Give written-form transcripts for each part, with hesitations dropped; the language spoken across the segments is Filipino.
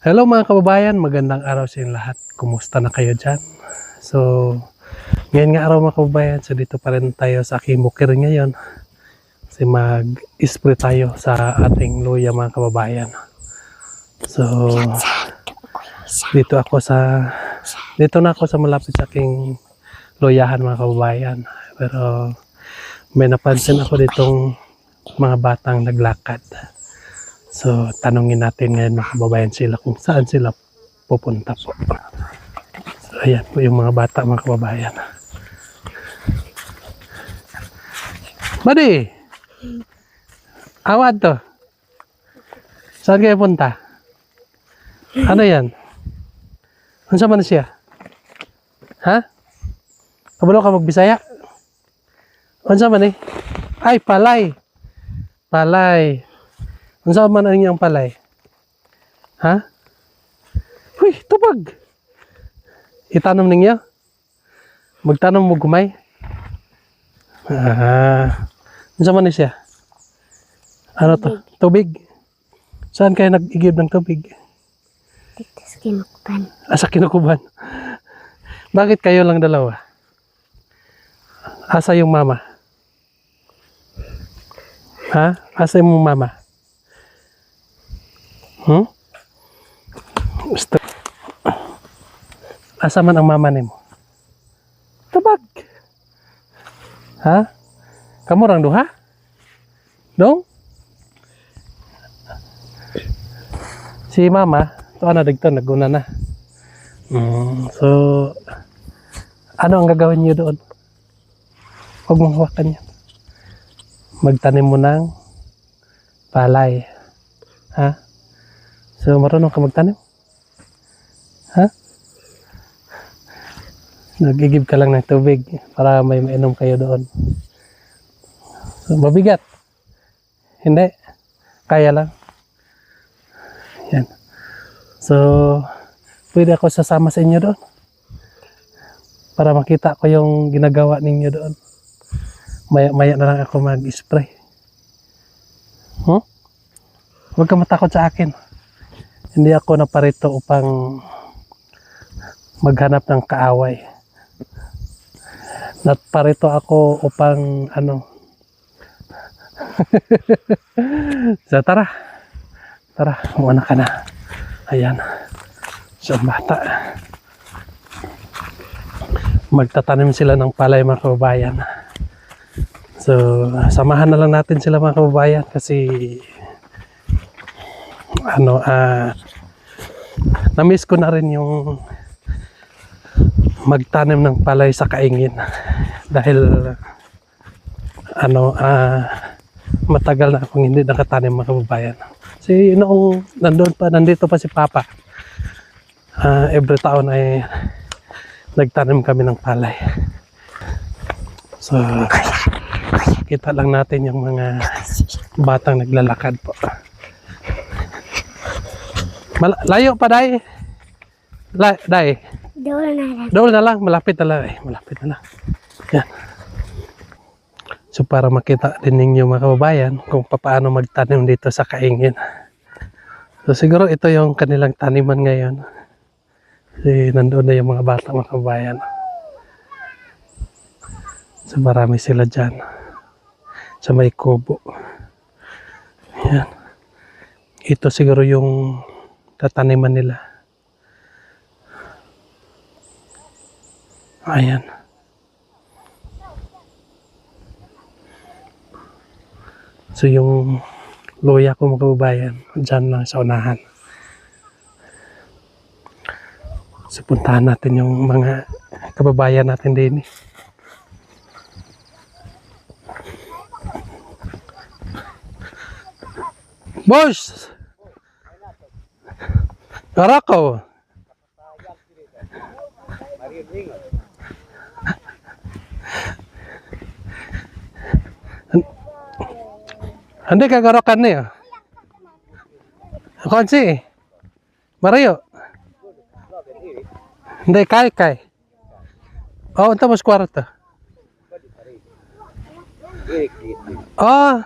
Hello mga kababayan, magandang araw sa inyo lahat. Kumusta na kayo dyan? So, ngayon nga araw mga kababayan, so dito pa rin tayo sa aking bukir ngayon. Kasi mag-spray tayo sa ating luya mga kababayan. So, dito na ako sa malapit sa aking luyahan mga kababayan. Pero may napansin ako ditong mga batang naglakad. So, tanungin natin ngayon mga kababayan sila kung saan sila pupunta po. So, ayan po yung mga bata mga kababayan. Buddy! Awad to. Saan kayo punta? Ano yan? Ano sa man siya? Ha? Kabalo ka magbisaya? Ano sa man eh? Ay, palay! Palay! Ano sa man ang iyong palay? Ha? Uy, tubag! Itanong ninyo? Magtanong mo gumay? Ano sa man siya? Ano to? Tubig? Saan kayo nag-igib ng tubig? Dito sa Kinukuban. Sa Kinukuban. Bakit kayo lang dalawa? Asa yung mama? Ha? Asa yung mama? Asa man ang mama nimo? Tubag. Ha? Kamu orang duha? Dong? Si mama, ito na dito, naguna na. So, ano ang gagawin niyo doon? Huwag mong hawakan yan. Magtanim mo ng palay. Ha? So, marunong ka magtanim? Ha? Nagigib ka lang ng tubig para may mainom kayo doon. So, mabigat. Hindi. Kaya lang. Yan. So, pwede ako sasama sa inyo doon. Para makita ko yung ginagawa ninyo doon. Maya na lang ako mag-spray. Huwag ka matakot sa akin. Hindi ako naparito upang maghanap ng kaaway. Naparito ako upang So, tara, umana ka na. Ayan. So, bata. Magtatanim sila ng palay mga kababayan. So, samahan na lang natin sila mga kababayan kasi na-miss ko na rin yung magtanim ng palay sa kaingin dahil matagal na akong hindi nakatanim mga kababayan. Kasi noong nandito pa si Papa, every taon ay nagtanim kami ng palay. So, kita lang natin yung mga batang naglalakad po. Layo pa, Day. Day. Doon na lang. Malapit na lang. Malapit na lang. Yan. So, para makita din ninyo mga kababayan kung paano magtanim dito sa kaingin. So, siguro ito yung kanilang taniman ngayon. Kasi nandoon na yung mga bata mga kababayan. So, marami sila dyan. Sa may kubo. Yan. Ito siguro yung tataniman nila. Ayan. So yung luya ko mga kababayan, dyan lang sa unahan. So puntahan natin yung mga kababayan natin din. Boss! Karako! Hindi ka garokan niya. Ako si Marayo. Hindi kay. Oh, unta mas kwarta. Oh.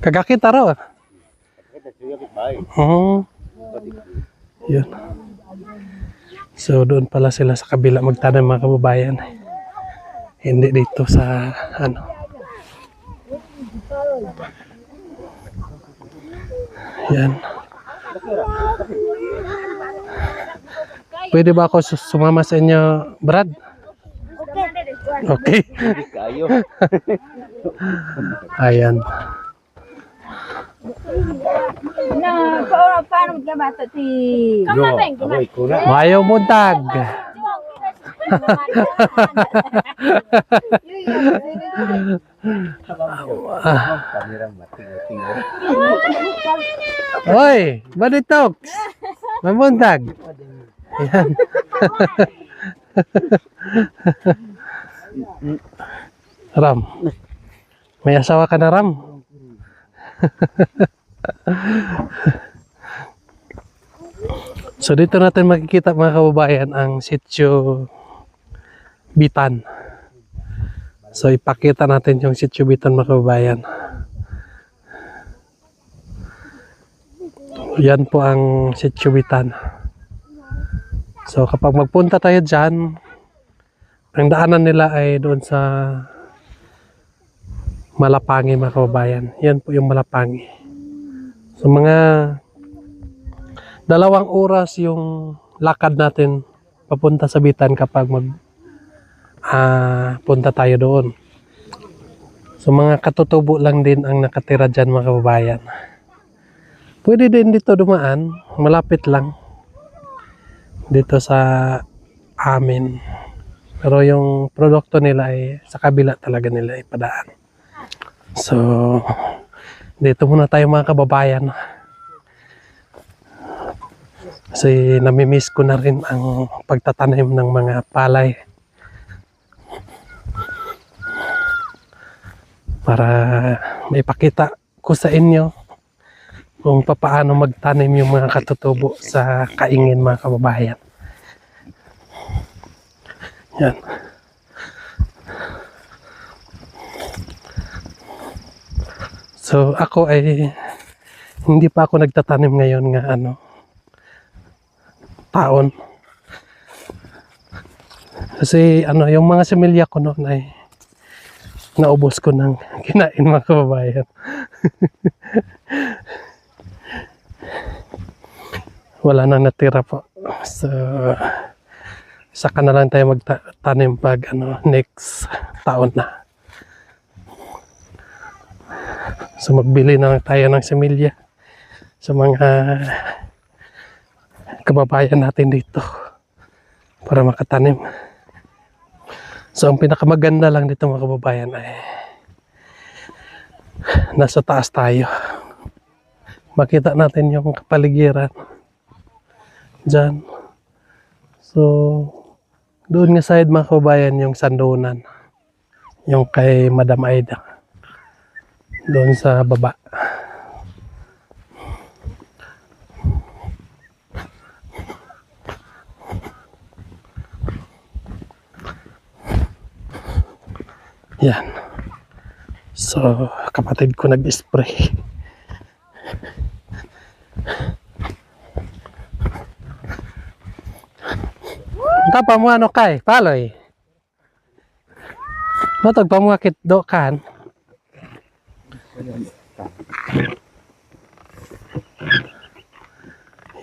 Kagakita raw. Yun. So doon pala sila sa kabila magtanim mga kababayan. Hindi dito sa ano. Yan. Pwede ba ako sumama sa inyo, Brad? Okay. Ayan. Paano magkabata si... Mayo buntag. Hoy, Baditok. Mabuntag. Ayan. Ram. May asawa ka na, Ram? So dito natin makikita mga kababayan ang sitio Bitan. So ipakita natin yung sitio Bitan mga kababayan. Yan po ang sitio Bitan. So kapag magpunta tayo dyan, ang daanan nila ay doon sa Malapangi mga kababayan. Yan po yung Malapangi. So mga 2 oras yung lakad natin papunta sa Bitan kapag punta tayo doon. So mga katutubo lang din ang nakatira dyan mga kababayan. Pwede din dito dumaan, malapit lang dito sa amin. Pero yung produkto nila ay sa kabila talaga nila ipadaan. So dito muna tayo mga kababayan. Kasi namimiss ko na rin ang pagtatanim ng mga palay. Para maipakita ko sa inyo kung paano magtanim yung mga katutubo sa Kaingin mga kababayan. Yan. So ako ay hindi pa ako nagtatanim ngayon nga taon. Kasi yung mga similya ko noon ay naubos ko ng kinain mga kababayan. Wala nang natira po. So saka na lang tayo magtanim pag next taon na. So magbili na lang tayo ng similya sa mga kababayan natin dito para makatanim. So ang pinakamaganda lang dito mga kababayan ay nasa taas tayo. Makita natin yung kapaligiran dyan. So doon nga side mga kababayan yung sandunan, yung kay Madam Aida doon sa baba. Yan. So kapatid ko nag-spray. Tapa mo kay paloy. Matag pa mo akit do kan.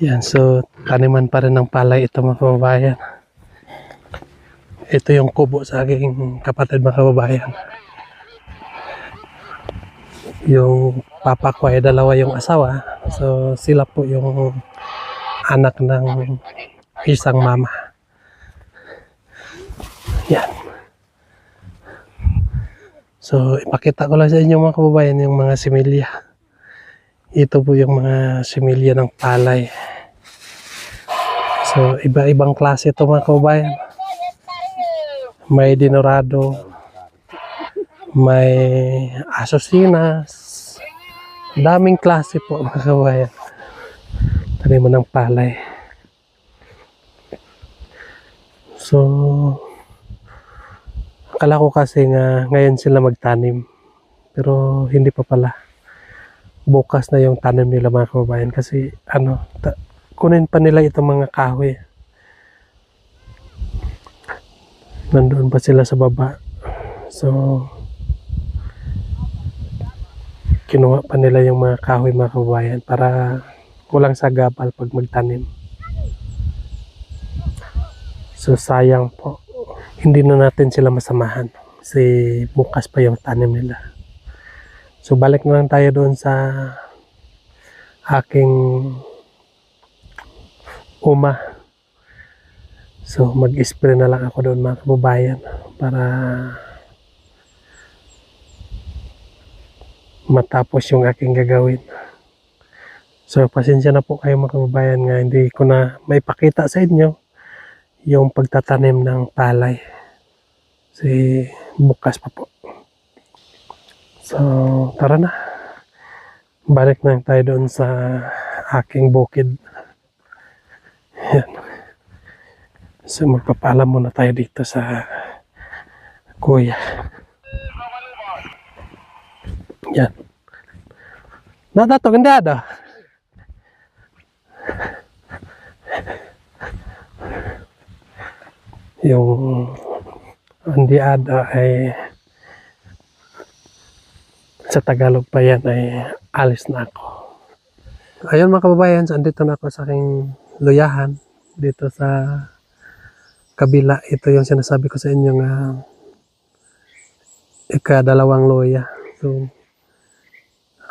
Yan, so taniman pa rin ng palay ito mga kababayan. Ito yung kubo sa aking kapatid mga kababayan. Yung papa ko ay 2 yung asawa. So sila po yung anak ng isang mama. Yan. So ipakita ko lang sa inyo mga kababayan yung mga similya. Ito po yung mga similya ng palay. So iba-ibang klase ito mga kababayan. May dinorado, may asosinas, daming klase po mga kababayan. Taniman ng palay. So akala ko kasi nga ngayon sila magtanim, pero hindi pa pala. bukas na yung tanim nila mga kababayan kasi kunin pa nila itong mga kahoy. Nandoon pa sila sa baba. So kinuha pa nila yung mga kahoy mga kababayan para kulang sa gabal pag magtanim. So sayang po. Hindi na natin sila masamahan kasi bukas pa yung tanim nila. So balik na lang tayo doon sa aking uma. So mag-spray na lang ako doon mga kababayan para matapos yung aking gagawin. So pasensya na po kayo mga kababayan nga hindi ko na maipakita sa inyo yung pagtatanim ng palay. Kasi bukas pa po. So tara na. Balik na tayo doon sa aking bukid. Yan. So magpapaalam muna tayo dito sa kuya. Yan. Nadato, hindi ada. Yung hindi ada ay sa Tagalog pa yan ay alis na ako. Ayun mga kababayan, so andito na ako sa aking luyahan dito sa kabila. Ito yung sinasabi ko sa inyo nga ika-dalawang loya. So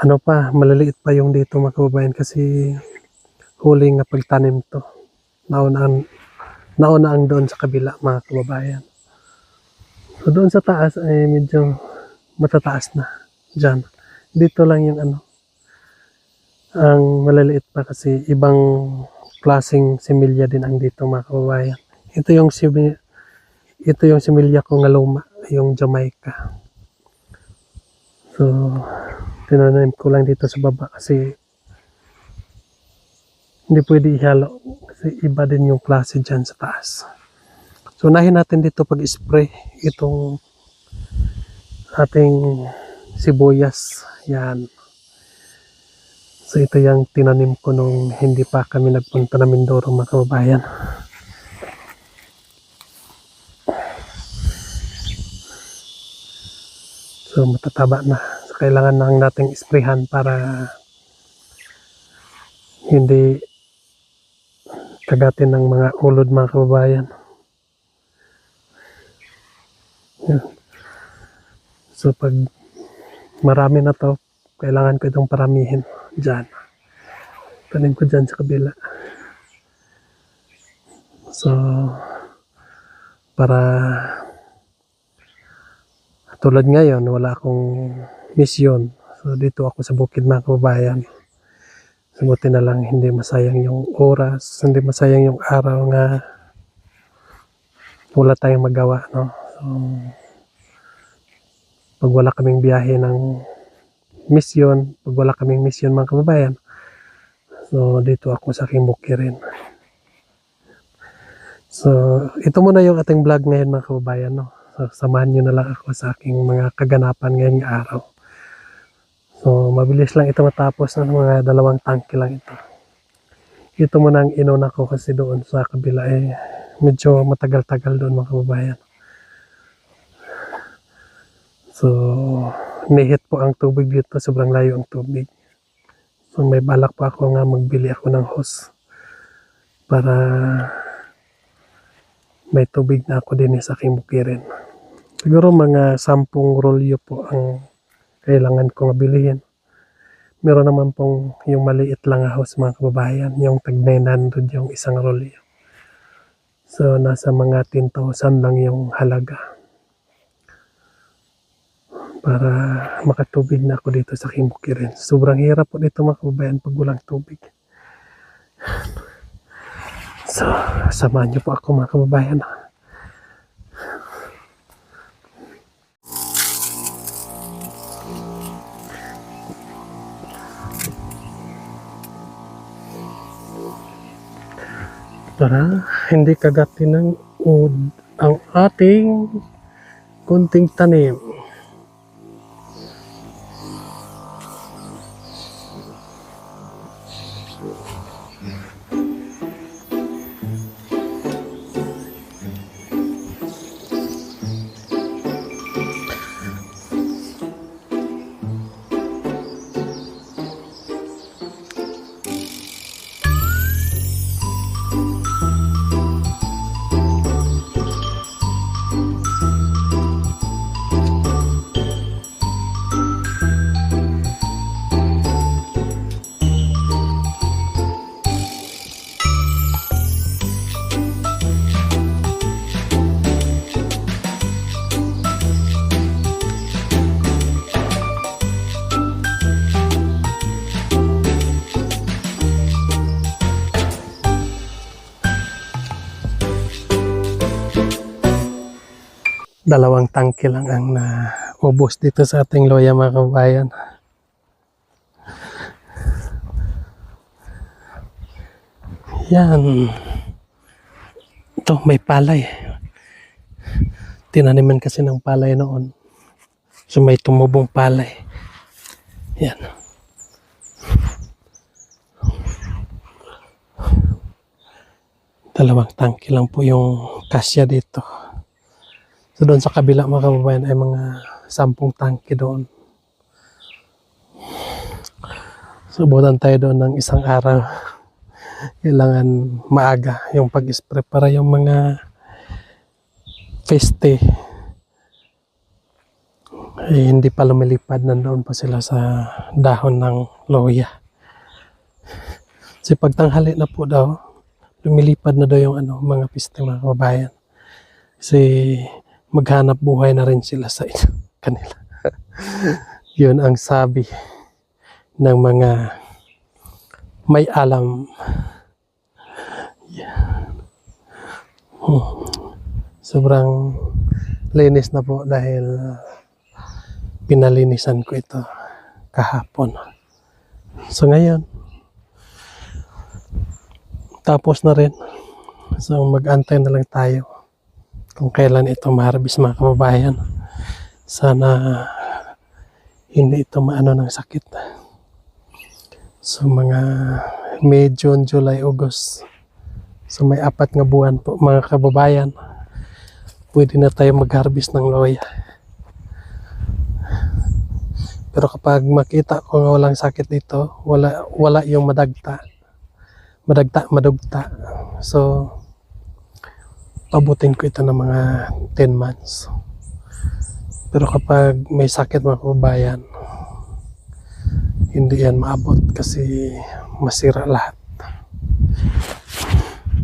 ano pa, maliliit pa yung dito mga kababayan kasi huli nga pagtanim to. Nauna ang doon sa kabila mga kababayan. So doon sa taas ay medyo matataas na. Diyan. Dito lang yung ang maliliit pa kasi ibang klaseng similya din ang dito mga kababayan. Ito yung similya ko nga luma, yung Jamaica. So tinanim ko lang dito sa baba kasi hindi pwede ihalo kasi iba din yung klase dyan sa taas. So unahin natin dito pag-spray itong ating sibuyas. Yan. So ito yung tinanim ko nung hindi pa kami nagpunta na Mindoro mga kababayan. So matataba na. So kailangan lang nating sprayhan para hindi kagatin ng mga ulod mga kababayan. Yan. So pag marami na to, kailangan ko itong paramihin dyan. Tanim ko dyan sa kabila. So para tulad ngayon, wala akong misyon. So dito ako sa bukid mga kababayan. So buti na lang hindi masayang yung oras, hindi masayang yung araw nga wala tayong magawa, no? So pag wala kaming biyahe ng misyon, pag wala kaming misyon mga kababayan, so dito ako sa aking bukirin. So ito muna yung ating vlog ngayon mga kababayan, no? So samahan nyo na lang ako sa aking mga kaganapan ngayong araw. So mabilis lang ito matapos, ng mga 2 tangke lang ito. Ito muna ang inuna ko kasi doon sa kabila medyo matagal-tagal doon mga kababayan. So nihit po ang tubig dito, sobrang layo ang tubig. So may balak pa ako nga magbili ako ng hose para may tubig na ako din sa aking bukirin. Siguro mga 10 rolyo po ang kailangan kong bilihin. Meron naman pong yung maliit lang hose mga kababayan, yung tag 900 yung isang rolyo. So nasa mga 10,000 lang yung halaga para makatubig na ako dito sa aking bukirin. Sobrang hirap po dito mga kababayan pag walang tubig. So samahan niyo po ako mga kababayan. Para hindi kagatin ng ang ating kunting tanim. 2 tangke lang ang naubos dito sa ating loya mga kababayan. Yan. Ito, may palay. Tinaniman kasi ng palay noon. So may tumubong palay. Yan. Dalawang tangke lang po yung kasya dito. So doon sa kabila mga kababayan ay mga 10 tangke doon. So butan tayo doon ng isang araw. Kailangan maaga yung pag-spray para yung mga peste ay hindi pa lumilipad, nandoon pa sila sa dahon ng loya. Kasi pag tanghali na po daw, lumilipad na daw yung mga peste mga kababayan. Kasi maghanap buhay na rin sila sa kanila. Yun ang sabi ng mga may alam. Sobrang linis na po dahil pinalinisan ko ito kahapon. So ngayon, tapos na rin. So mag-antay na lang tayo kung kailan ito ma-harvest mga kababayan. Sana hindi ito maano ng sakit. So mga May, June, July, August. So may 4 nga buwan po mga kababayan. Pwede na tayo mag-harvest ng loya. Pero kapag makita ko nga walang sakit dito, wala yung madugta. So pabutin ko ito ng mga 10 months. Pero kapag may sakit mga kababayan, hindi yan maabot kasi masira lahat.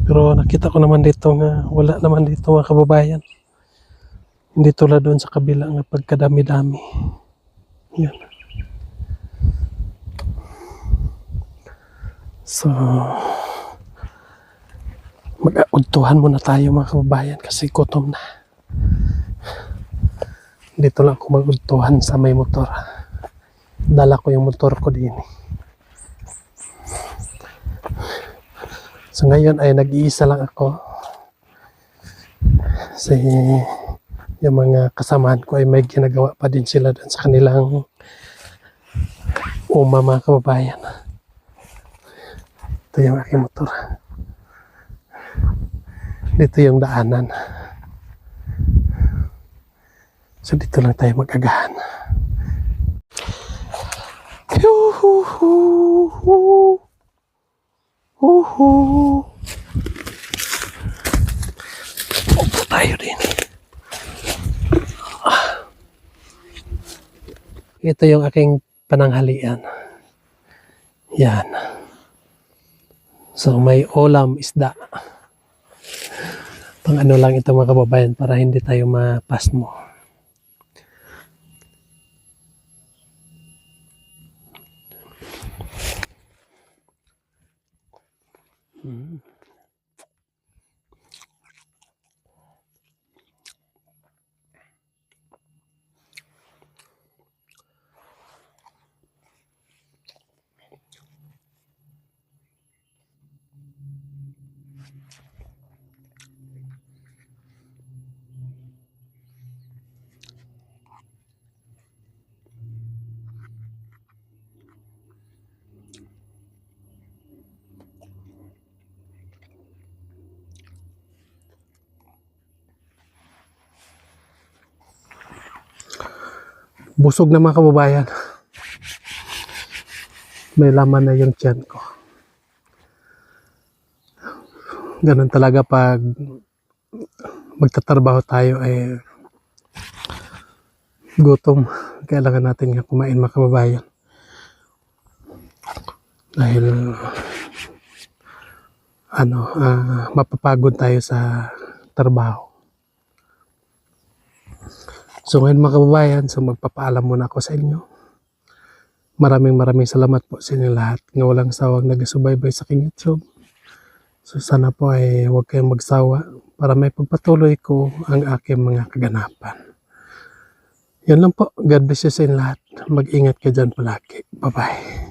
Pero nakita ko naman dito nga wala naman dito mga kababayan. Hindi tulad doon sa kabila nga pagkadami-dami. Yan. So mag-audtuhan muna tayo mga kababayan kasi gutom na. Dito lang ako mag-audtuhan sa may motor. Dala ko yung motor ko din. So ngayon ay nag-iisa lang ako. Kasi yung mga kasamahan ko ay may ginagawa pa din sila doon sa kanilang mga kababayan. Ito yung aking motor. Dito yung daanan. So dito lang tayo mag-agahan. Upo tayo din. Ito yung aking pananghalian. Yan. So may ulam, isda. Pang ano lang ito mga kababayan para hindi tayo mapasmo. Busog na mga kababayan. May laman na yung tiyan ko. Ganun talaga pag magtatrabaho tayo ay gutom. Kailangan natin nga kumain mga kababayan. Dahil mapapagod tayo sa trabaho. So ngayon mga kababayan, so magpapaalam muna ako sa inyo. Maraming salamat po sa inyo lahat nga walang sawang nagasubaybay sa aking YouTube. So sana po ay huwag kayong magsawa para may pagpatuloy ko ang aking mga kaganapan. Yan lang po. God bless you sa inyo lahat. Mag-ingat ka dyan palagi. Bye-bye.